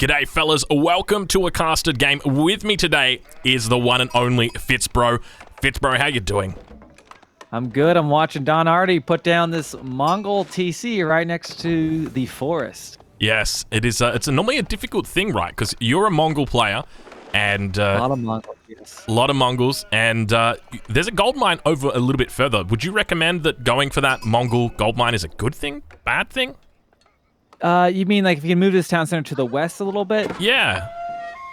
G'day, fellas. Welcome to a casted game. With me today is the one and only Fitzbro. Fitzbro, how you doing? I'm good. I'm watching Don Artie put down this Mongol TC right next to the forest. Yes, it is. It's normally a difficult thing, right? Because you're a Mongol player, and A lot of Mongols, yes. a lot of Mongols, and there's a gold mine over a little bit further. Would you recommend that going for that Mongol gold mine is a good thing, bad thing? You mean like if you can move this town center to the west a little bit? Yeah.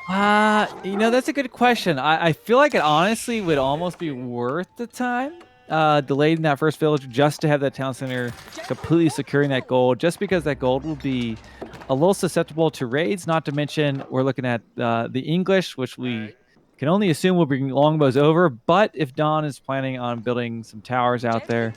That's a good question. I feel like it honestly would almost be worth the time. Delayed in that first village just to have that town center completely securing that gold, just because that gold will be a little susceptible to raids. Not to mention, we're looking at the English, which we can only assume will bring longbows over. But if Don is planning on building some towers out there,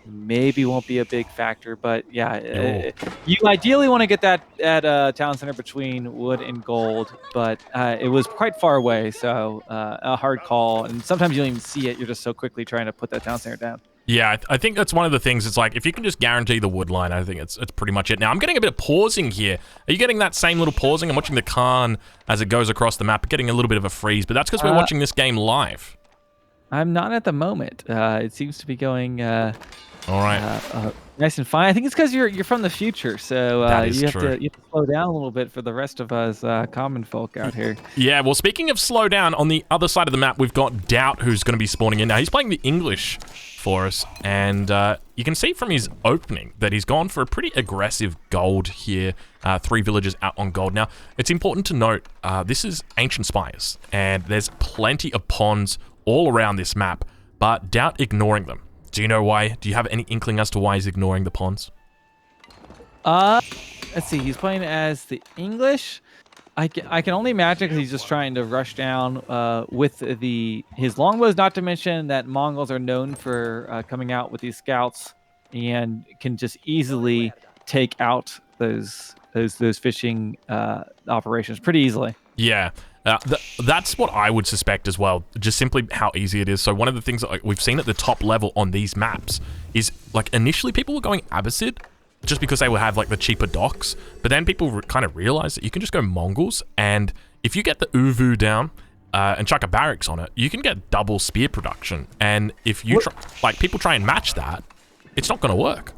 maybe won't be a big factor. But yeah, you ideally want to get that town center between wood and gold, but it was quite far away, so a hard call. And sometimes you don't even see it. You're just so quickly trying to put that town center down. Yeah, I think that's one of the things. It's like, if you can just guarantee the wood line, I think it's pretty much it. Now, I'm getting a bit of pausing here. Are you getting that same little pausing? I'm watching the Khan as it goes across the map, getting a little bit of a freeze, but that's because we're watching this game live. I'm not at the moment. It seems to be going All right. nice and fine. I think it's because you're from the future, so That is you have true. to slow down a little bit for the rest of us common folk out here. Yeah, well, speaking of slow down, on the other side of the map, we've got Doubt, who's going to be spawning in. Now, he's playing the English for us, and you can see from his opening that he's gone for a pretty aggressive gold here. 3 villages out on gold. Now, it's important to note, this is Ancient Spires, and there's plenty of ponds all around this map, but Doubt ignoring them. Do you know why? Do you have any inkling as to why he's ignoring the ponds? Let's see. He's playing as the English. I can only imagine because he's just trying to rush down with his longbows. Not to mention that Mongols are known for coming out with these scouts and can just easily take out those fishing operations pretty easily. Yeah. That's what I would suspect as well, just simply how easy it is. So one of the things that we've seen at the top level on these maps is, like, initially people were going Abbasid just because they would have, like, the cheaper docks, but then people kind of realized that you can just go Mongols, and if you get the Uvu down and chuck a barracks on it, you can get double spear production, and if you people try and match that, it's not going to work.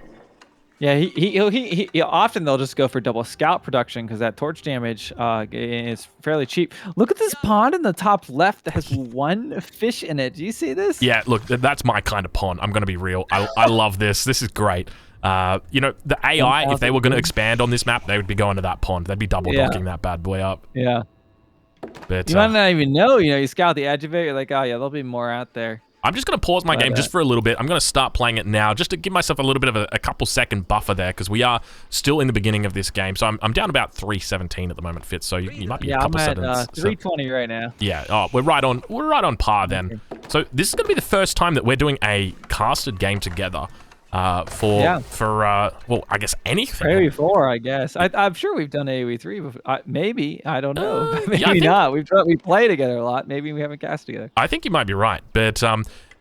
Yeah, he often they'll just go for double scout production because that torch damage is fairly cheap. Look at this pond in the top left that has 1 fish in it. Do you see this? Yeah, look, that's my kind of pond. I'm going to be real. I love this. This is great. The AI, if they were going to expand on this map, they would be going to that pond. They'd be double docking that bad boy up. Yeah. But you might not even know. You scout the edge of it. You're like, oh yeah, there'll be more out there. I'm just going to pause my game just for a little bit. I'm going to start playing it now just to give myself a little bit of a couple second buffer there, because we are still in the beginning of this game. So I'm down about 317 at the moment, Fitz. So you might be a couple seconds. I'm at 320 right now. Yeah. Oh, we're right on par then. So this is going to be the first time that we're doing a casted game together. For I guess anything. AoE4, I guess. I'm sure we've done AoE3 before. Maybe. I don't know. Maybe not. We play together a lot. Maybe we haven't cast together. I think you might be right. But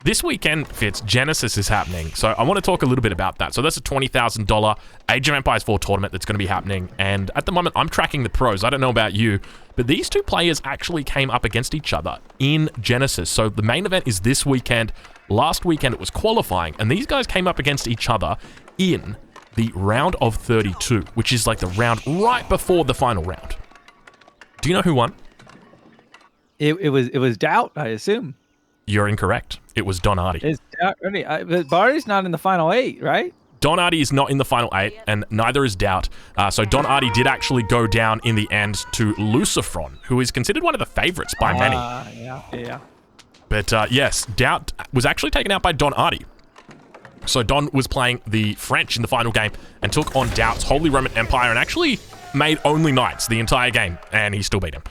this weekend, Fitz, Genesis is happening. So I want to talk a little bit about that. So that's a $20,000 Age of Empires 4 tournament that's going to be happening. And at the moment, I'm tracking the pros. I don't know about you, but these two players actually came up against each other in Genesis. So the main event is this weekend. Last weekend, it was qualifying, and these guys came up against each other in the round of 32, which is like the round right before the final round. Do you know who won? It was Doubt, I assume. You're incorrect. It was Don Artie. Is Doubt ready? But Artie's not in the final 8, right? Don Artie is not in the final 8, and neither is Doubt. So Don Artie did actually go down in the end to Lucifron, who is considered one of the favorites by many. Yeah. But yes, Doubt was actually taken out by Don Artie. So Don was playing the French in the final game and took on Doubt's Holy Roman Empire and actually made only knights the entire game, and he still beat him.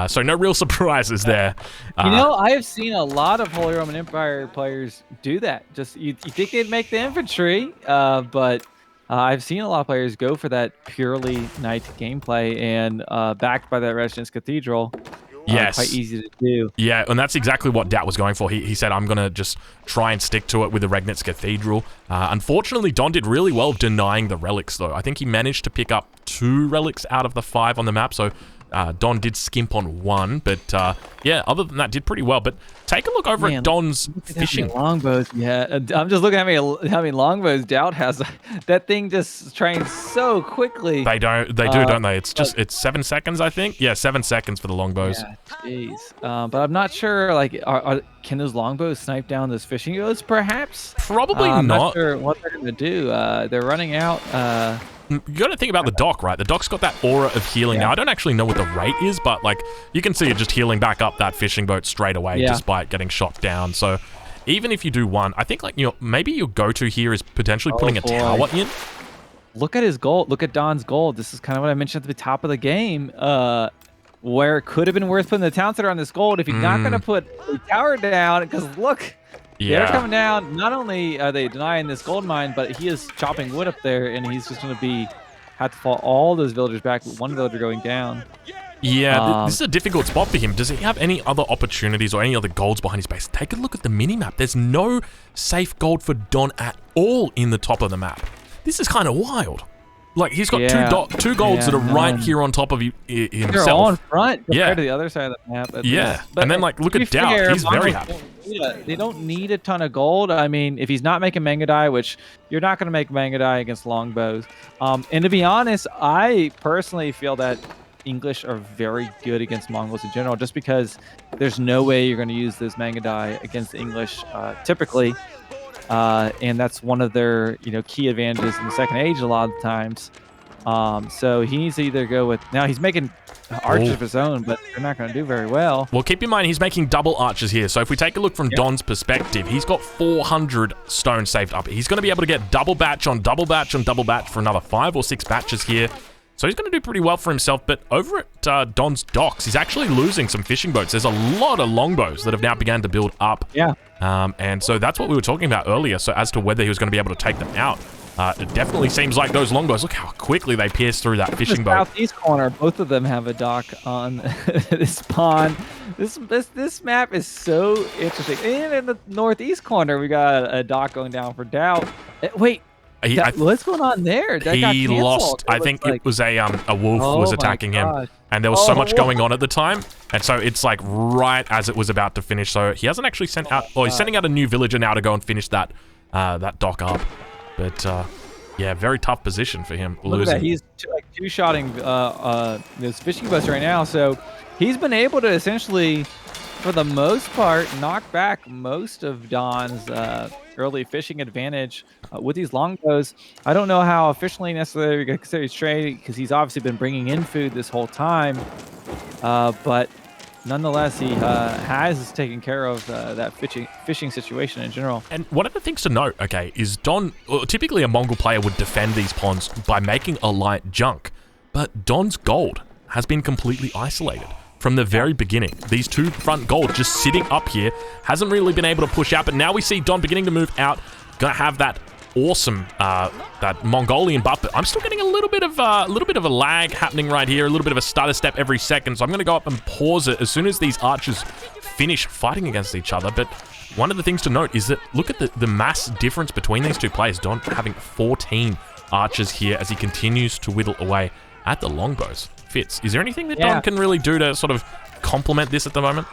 So no real surprises there. I have seen a lot of Holy Roman Empire players do that. Just you think they'd make the infantry, but I've seen a lot of players go for that purely knight gameplay, and backed by that Residence Cathedral, Yes. Quite easy to do. Yeah, and that's exactly what Dat was going for. He said, I'm going to just try and stick to it with the Regnitz Cathedral. Unfortunately, Don did really well denying the relics, though. I think he managed to pick up 2 relics out of the 5 on the map, so Don did skimp on 1, but yeah, other than that, did pretty well. But take a look over at Don's fishing. Longbows, yeah. I'm just looking at how many longbows Doubt has. That thing just trains so quickly. They do, don't they? It's 7 seconds, I think. Yeah, 7 seconds for the longbows. Yeah, jeez. But I'm not sure. Like, can those longbows snipe down those fishing boats? Perhaps. Probably I'm not. not sure what they're gonna do. They're running out. You got to think about the dock, right? The dock's got that aura of healing. Now, I don't actually know what the rate is, but like you can see it just healing back up that fishing boat straight away, despite getting shot down. So even if you do 1, I think like maybe your go-to here is potentially putting a tower in. Look at his gold. Look at Don's gold. This is kind of what I mentioned at the top of the game, where it could have been worth putting the town center on this gold if you're not going to put the tower down. Because look. Yeah. They're coming down. Not only are they denying this gold mine, but he is chopping wood up there, and he's just going to have to fall all those villagers back with 1 villager going down. Yeah, this is a difficult spot for him. Does he have any other opportunities or any other golds behind his base? Take a look at the minimap. There's no safe gold for Don at all in the top of the map. This is kind of wild. Like, he's got two golds that are right here on top of himself. They're all in front compared to the other side of the map. But and then, like, look at Doubt. He's very happy. They don't need a ton of gold. I mean, if he's not making Mangadai, which you're not going to make Mangadai against longbows. And to be honest, I personally feel that English are very good against Mongols in general, just because there's no way you're going to use this Mangadai against the English typically. And that's one of their key advantages in the Second Age a lot of the times. So he needs to either go with, now he's making archers of his own, but they're not going to do very well. Well, keep in mind he's making double archers here. So if we take a look from Don's perspective, he's got 400 stone saved up. He's going to be able to get double batch on double batch on double batch for another 5 or 6 batches here. So he's going to do pretty well for himself. But over at Don's docks, he's actually losing some fishing boats. There's a lot of longbows that have now begun to build up. Yeah. And so that's what we were talking about earlier. So as to whether he was going to be able to take them out, it definitely seems like those longbows, look how quickly they pierce through that fishing boat. Southeast corner, both of them have a dock on this pond. This map is so interesting. And in the northeast corner, we got a dock going down for Doubt. Wait. What's going on there? He lost. I think it was a wolf was attacking him, and there was so much going on at the time, and so it's like right as it was about to finish. So he hasn't actually sent out, or he's sending out a new villager now to go and finish that dock up. But yeah, very tough position for him. Look at that. He's like two-shotting those fishing boats right now. So he's been able to essentially, for the most part, knock back most of Don's early fishing advantage with these longbows. I don't know how efficiently necessarily we can consider his trade, because he's obviously been bringing in food this whole time. But nonetheless, he has taken care of that fishing situation in general. And one of the things to note, okay, is Don, typically a Mongol player would defend these ponds by making a light junk, but Don's gold has been completely isolated. From the very beginning, these 2 front golds just sitting up here, hasn't really been able to push out, but now we see Don beginning to move out, gonna have that awesome, that Mongolian buff, but I'm still getting a little bit of a lag happening right here, a little bit of a stutter step every second, so I'm gonna go up and pause it as soon as these archers finish fighting against each other. But one of the things to note is that, look at the mass difference between these 2 players. Don having 14 archers here as he continues to whittle away at the longbows. Fitz, is there anything that Don can really do to sort of complement this at the moment?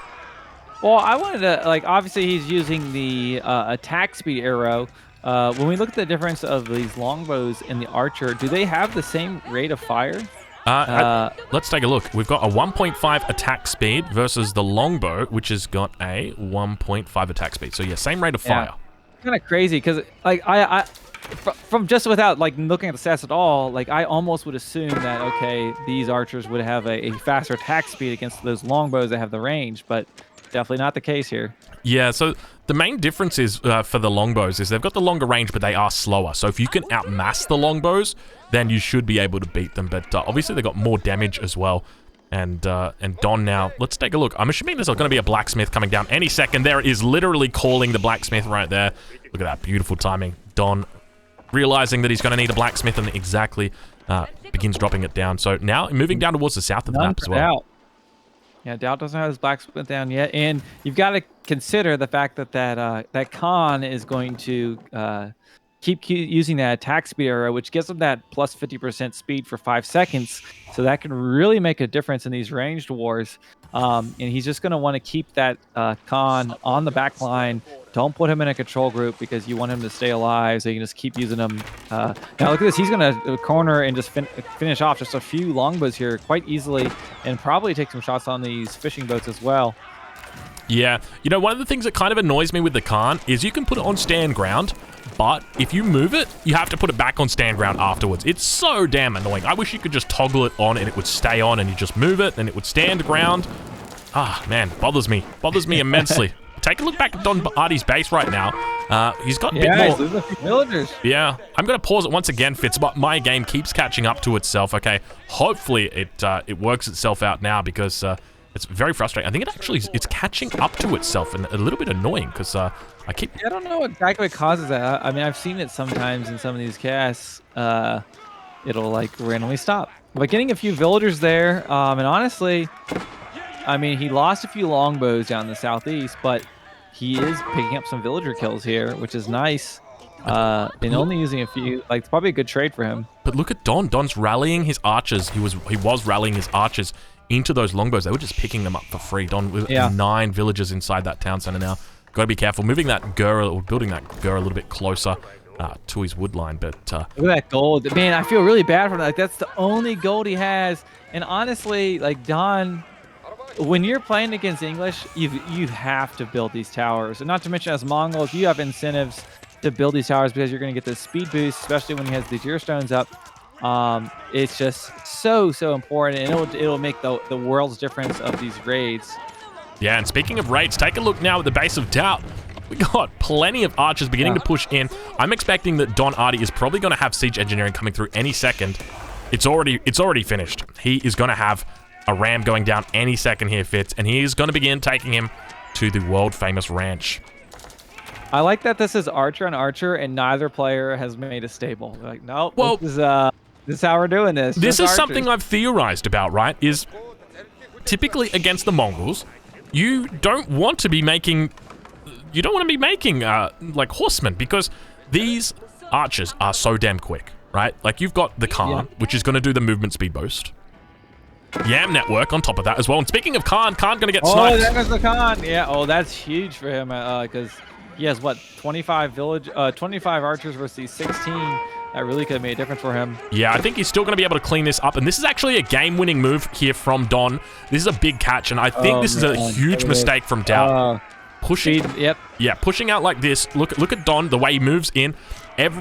Well, I wanted to, like, obviously he's using the attack speed arrow. When we look at the difference of these longbows and the archer, do they have the same rate of fire? Let's take a look. We've got a 1.5 attack speed versus the longbow, which has got a 1.5 attack speed. So yeah, same rate of fire. Kind of crazy, because like from just without like looking at the stats at all, like I almost would assume that okay, these archers would have a faster attack speed against those longbows that have the range, but definitely not the case here. Yeah, so the main difference is for the longbows is they've got the longer range, but they are slower. So if you can outmass the longbows, then you should be able to beat them. But obviously they got more damage as well. And Don now, let's take a look. I'm assuming there's going to be a blacksmith coming down any second. There it is, literally calling the blacksmith right there. Look at that beautiful timing. Don realizing that he's going to need a blacksmith and exactly begins dropping it down. So now moving down towards the south of the map as well. Yeah, Doubt doesn't have his blacksmith down yet, and you've got to consider the fact that that Khan is going to keep using that attack speed arrow, which gives him that plus 50% speed for 5 seconds. So that can really make a difference in these ranged wars. And he's just going to want to keep that Khan on the back line. Don't put him in a control group because you want him to stay alive. So you can just keep using him. Now look at this. He's going to corner and just finish off just a few longbows here quite easily, and probably take some shots on these fishing boats as well. Yeah, you know, one of the things that kind of annoys me with the Khan is you can put it on stand ground, but if you move it, you have to put it back on stand ground afterwards. It's so damn annoying. I wish you could just toggle it on and it would stay on, and you just move it and it would stand ground. Ah, man, bothers me immensely. Take a look back at Don Artie's base right now. He's got a bit more. He's losing a few villagers. Yeah, I'm going to pause it once again, Fitz, but my game keeps catching up to itself, okay? Hopefully it works itself out now, because it's very frustrating. I think it's catching up to itself, and a little bit annoying, because I don't know exactly what causes that. I mean, I've seen it sometimes in some of these casts. It'll like randomly stop. But getting a few villagers there, and honestly, I mean, he lost a few longbows down in the southeast, but he is picking up some villager kills here, which is nice. And only using a few, like, it's probably a good trade for him. But look at Don. Don's rallying his archers. He was rallying his archers into those longbows. They were just picking them up for free. Don with 9 villagers inside that town center now. Got to be careful moving that Gur, or building that Gur a little bit closer to his wood line. But look at that gold, man. I feel really bad for him. Like, that's the only gold he has. And honestly, like, Don, when you're playing against English, you have to build these towers. And not to mention, as Mongols, you have incentives to build these towers because you're going to get this speed boost, especially when he has these ear stones up. It's just so important, and it'll make the world's difference of these raids. Yeah, and speaking of raids, take a look now at the base of Doubt. We got plenty of archers beginning to push in. I'm expecting that Don Artie is probably going to have siege engineering coming through any second. It's already finished. He is going to have a ram going down any second here, Fitz, and he is going to begin taking him to the world-famous ranch. I like that this is archer on archer, and neither player has made a stable. They're like, nope, well, this is how we're doing this. This is something I've theorized about, right? Is typically against the Mongols, you don't want to be making like horsemen, because these archers are so damn quick, right? Like, you've got the Khan, which is going to do the movement speed boost. Yam network on top of that as well. And speaking of Khan going to get sniped. Oh, there goes the Khan. Yeah. Oh, that's huge for him, because he has what, 25 archers versus 16. That really could have made a difference for him. Yeah, I think he's still going to be able to clean this up. And this is actually a game-winning move here from Don. This is a big catch, and I think this is a huge mistake from Doubt. Pushing, pushing out like this. Look at Don, the way he moves in.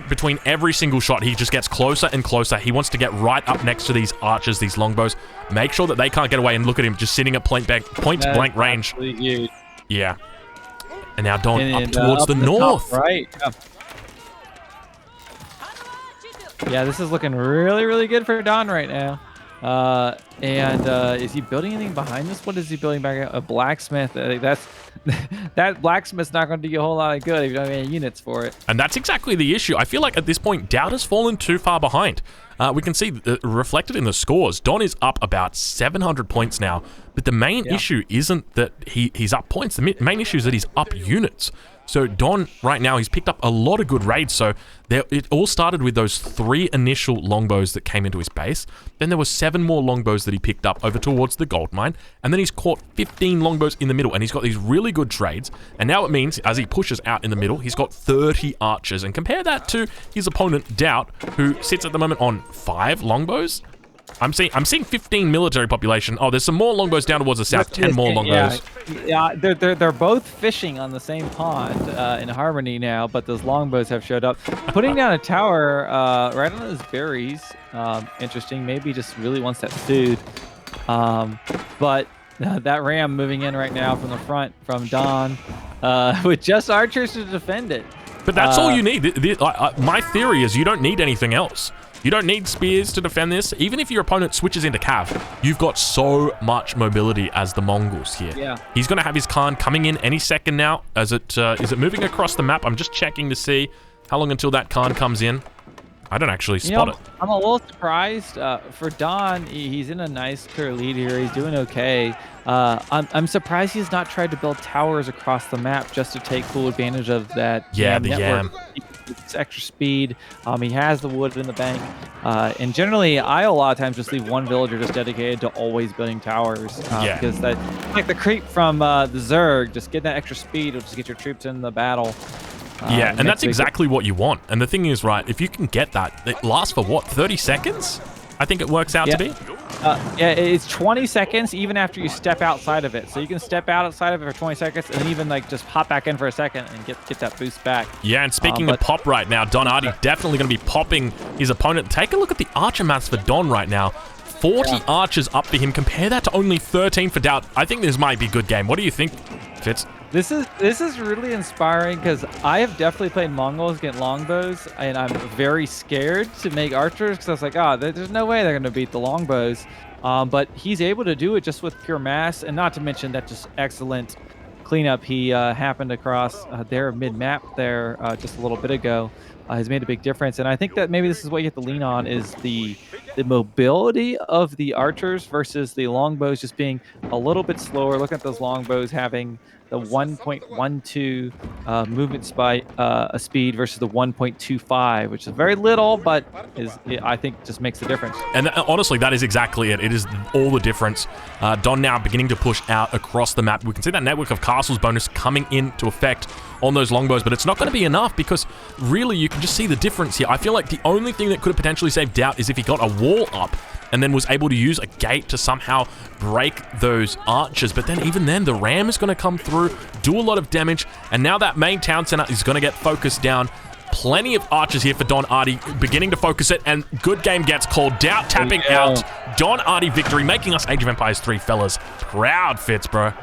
Between every single shot, he just gets closer and closer. He wants to get right up next to these archers, these longbows. Make sure that they can't get away, and look at him just sitting at point blank range. Huge. Yeah. And now Don up towards the north. Top, right. Yeah, this is looking really, really good for Don right now. Is he building anything behind this? What is he building back? A blacksmith. That blacksmith's not going to do you a whole lot of good if you don't have any units for it. And that's exactly the issue. I feel like at this point, Doubt has fallen too far behind. We can see reflected in the scores. Don is up about 700 points now, but the main issue isn't that he's up points. The main issue is that he's up units. So Don, right now, he's picked up a lot of good raids. So it all started with those 3 initial longbows that came into his base. Then there were 7 more longbows that he picked up over towards the gold mine. And then he's caught 15 longbows in the middle. And he's got these really good trades. And now it means, as he pushes out in the middle, he's got 30 archers. And compare that to his opponent, Doubt, who sits at the moment on 5 longbows. I'm seeing 15 military population. Oh, there's some more longbows down towards the south. 10 more longbows. Yeah, they're both fishing on the same pond in harmony now, but those longbows have showed up. Putting down a tower right on those berries. Interesting. Maybe just really wants that food. But that ram moving in right now from the front from Don with just archers to defend it. But that's all you need. My theory is you don't need anything else. You don't need spears to defend this. Even if your opponent switches into cav, you've got so much mobility as the Mongols here. Yeah. He's going to have his Khan coming in any second now. Is it moving across the map? I'm just checking to see how long until that Khan comes in. I don't actually spot it. I'm a little surprised for Don. He's in a nice clear lead here. He's doing okay. I'm surprised he's not tried to build towers across the map just to take full advantage of that Yeah, the network. It's extra speed. He has the wood in the bank. And generally, I a lot of times just leave one villager just dedicated to always building towers. Because that, like the creep from the Zerg, just get that extra speed will just get your troops in the battle. Yeah, and that's exactly what you want. And the thing is, right, if you can get that, it lasts for what, 30 seconds? I think it works out to be. Yeah, it's 20 seconds even after you step outside of it. So you can step outside of it for 20 seconds and even like just hop back in for a second and get that boost back. Yeah, and speaking of pop right now, Don Artie definitely going to be popping his opponent. Take a look at the archer maths for Don right now. 40 archers up for him. Compare that to only 13 for Doubt. I think this might be a good game. What do you think, Fitz? This is really inspiring because I have definitely played Mongols against longbows, and I'm very scared to make archers because I was like, there's no way they're going to beat the longbows. But he's able to do it just with pure mass, and not to mention that just excellent cleanup he happened across there mid-map there just a little bit ago has made a big difference. And I think that maybe this is what you have to lean on is the mobility of the archers versus the longbows just being a little bit slower. Look at those longbows having the 1.12 movement speed versus the 1.25, which is very little, but I think just makes the difference. And honestly, that is exactly it. It is all the difference. Don now beginning to push out across the map. We can see that network of castles bonus coming into effect on those longbows, but it's not going to be enough because really you can just see the difference here. I feel like the only thing that could have potentially saved Doubt is if he got a wall up and then was able to use a gate to somehow break those archers. But then even then, the ram is going to come through, do a lot of damage, and now that main town center is going to get focused down. Plenty of archers here for Don Artie, beginning to focus it, and good game gets called. Doubt tapping out. Don Artie victory, making us Age of Empires 3 fellas proud, Fitz, bro.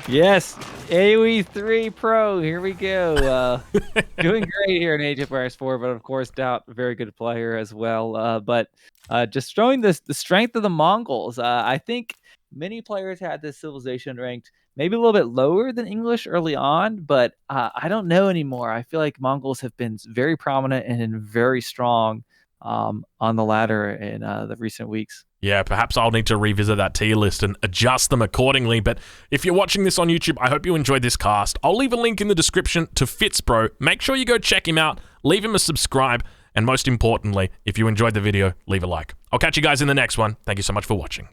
Yes, AoE 3 Pro, here we go. Doing great here in Age of Empires 4, but of course, Doubt, a very good player as well. But just showing the strength of the Mongols. I think many players had this civilization ranked maybe a little bit lower than English early on, but I don't know anymore. I feel like Mongols have been very prominent and very strong on the ladder in the recent weeks. Yeah, perhaps I'll need to revisit that tier list and adjust them accordingly. But if you're watching this on YouTube, I hope you enjoyed this cast. I'll leave a link in the description to Fitzbro. Make sure you go check him out, leave him a subscribe, and most importantly, if you enjoyed the video, leave a like. I'll catch you guys in the next one. Thank you so much for watching.